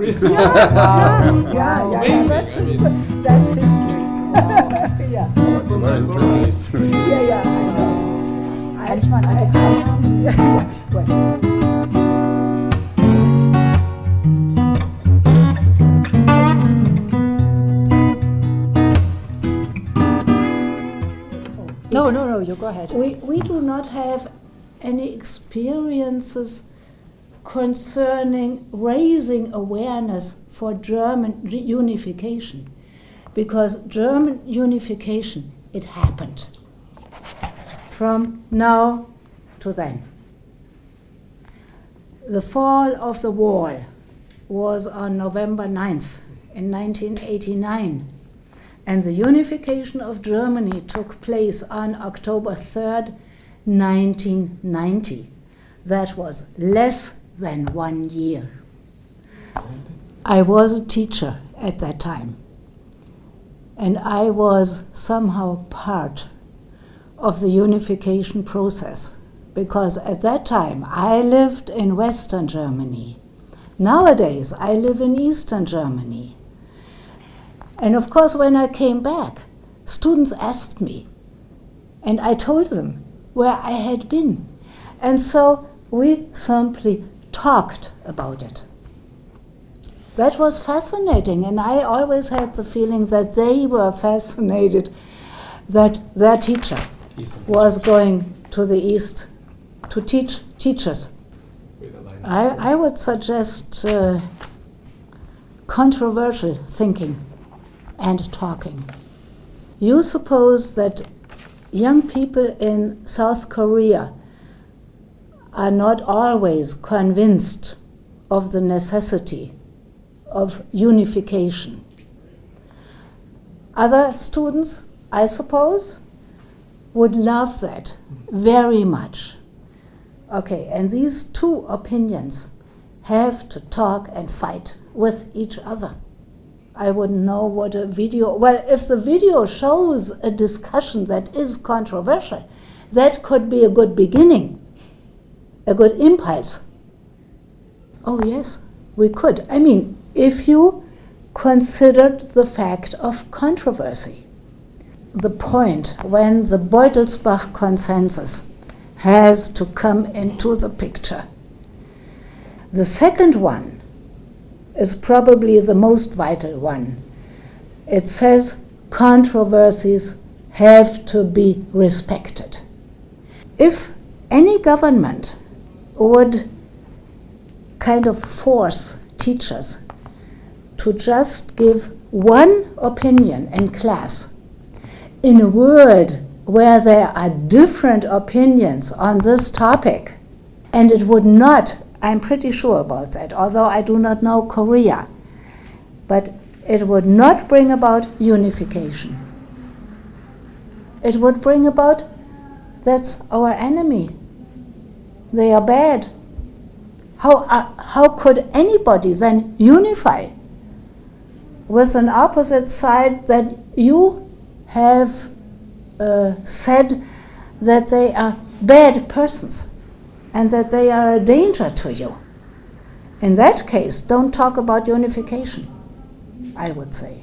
Really? Yeah. That's history. That's history. Yeah. It's a very impressive history. Yeah, I know. Kann ich mal ein Autogramm haben? Well, No, you go ahead. we do not have any experiences concerning raising awareness for German unification, because German unification, it happened from now to then. The fall of the wall was on November 9th in 1989, and the unification of Germany took place on October 3rd, 1990. That was less than 1 year. I was a teacher at that time, and I was somehow part of the unification process, because at that time I lived in Western Germany. Nowadays I live in Eastern Germany. And of course, when I came back, students asked me, and I told them where I had been. And so we simply talked about it. That was fascinating, and I always had the feeling that they were fascinated that their teacher was going to the East to teach teachers. I would suggest controversial thinking and talking. You suppose that young people in South Korea are not always convinced of the necessity of unification. Other students, I suppose, would love that very much. Okay, and these two opinions have to talk and fight with each other. I wouldn't know what a video, well, if the video shows a discussion that is controversial, that could be a good beginning, a good impulse. Oh yes, we could. I mean, if you considered the fact of controversy, the point when the Beutelsbach consensus has to come into the picture. The second one is probably the most vital one. It says controversies have to be respected. If any government would kind of force teachers to just give one opinion in class in a world where there are different opinions on this topic, and it would not, I'm pretty sure about that, although I do not know Korea, but it would not bring about unification. It would bring about, that's our enemy. They are bad. How could anybody then unify with an opposite side that you have said that they are bad persons and that they are a danger to you? In that case, don't talk about unification, I would say.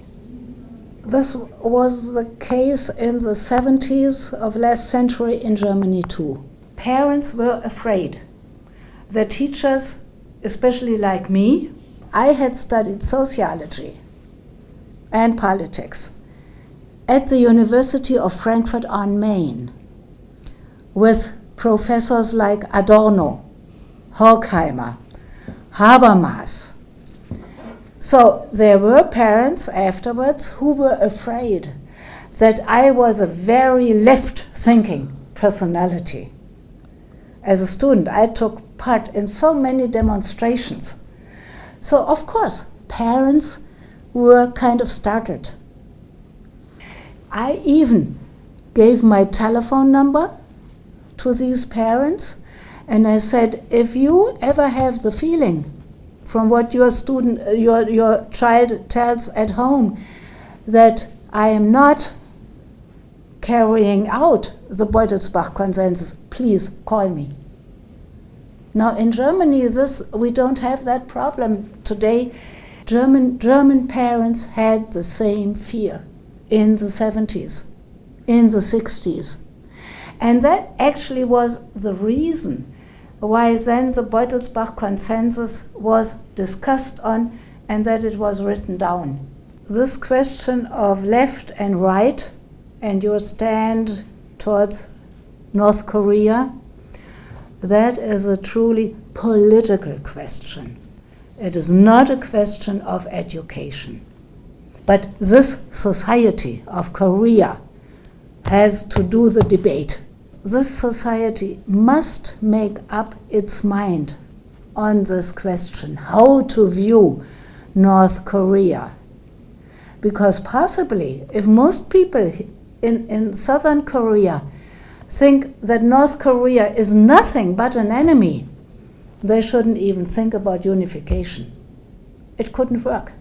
This was the case in the 70s of last century in Germany too. Parents were afraid. The teachers, especially like me, I had studied sociology and politics at the University of Frankfurt on Main with professors like Adorno, Horkheimer, Habermas. So there were parents afterwards who were afraid that I was a very left-thinking personality. As a student, I took part in so many demonstrations. So of course, parents were kind of startled. I even gave my telephone number to these parents, and I said, if you ever have the feeling from what your child tells at home that I am not carrying out the Beutelsbach consensus, please call me. Now in Germany, we don't have that problem today. German parents had the same fear in the 70s, in the 60s. And that actually was the reason why then the Beutelsbach consensus was discussed on and that it was written down. This question of left and right and your stand towards North Korea, that is a truly political question. It is not a question of education. But this society of Korea has to do the debate. This society must make up its mind on this question, how to view North Korea. Because possibly, if most people in Southern Korea think that North Korea is nothing but an enemy, they shouldn't even think about unification. It couldn't work.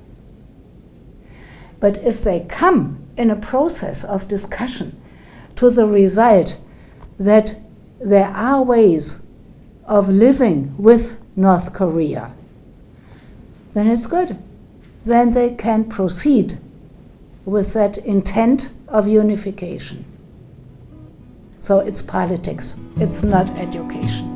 But if they come in a process of discussion to the result that there are ways of living with North Korea, then it's good. Then they can proceed with that intent of unification. So it's politics, it's not education.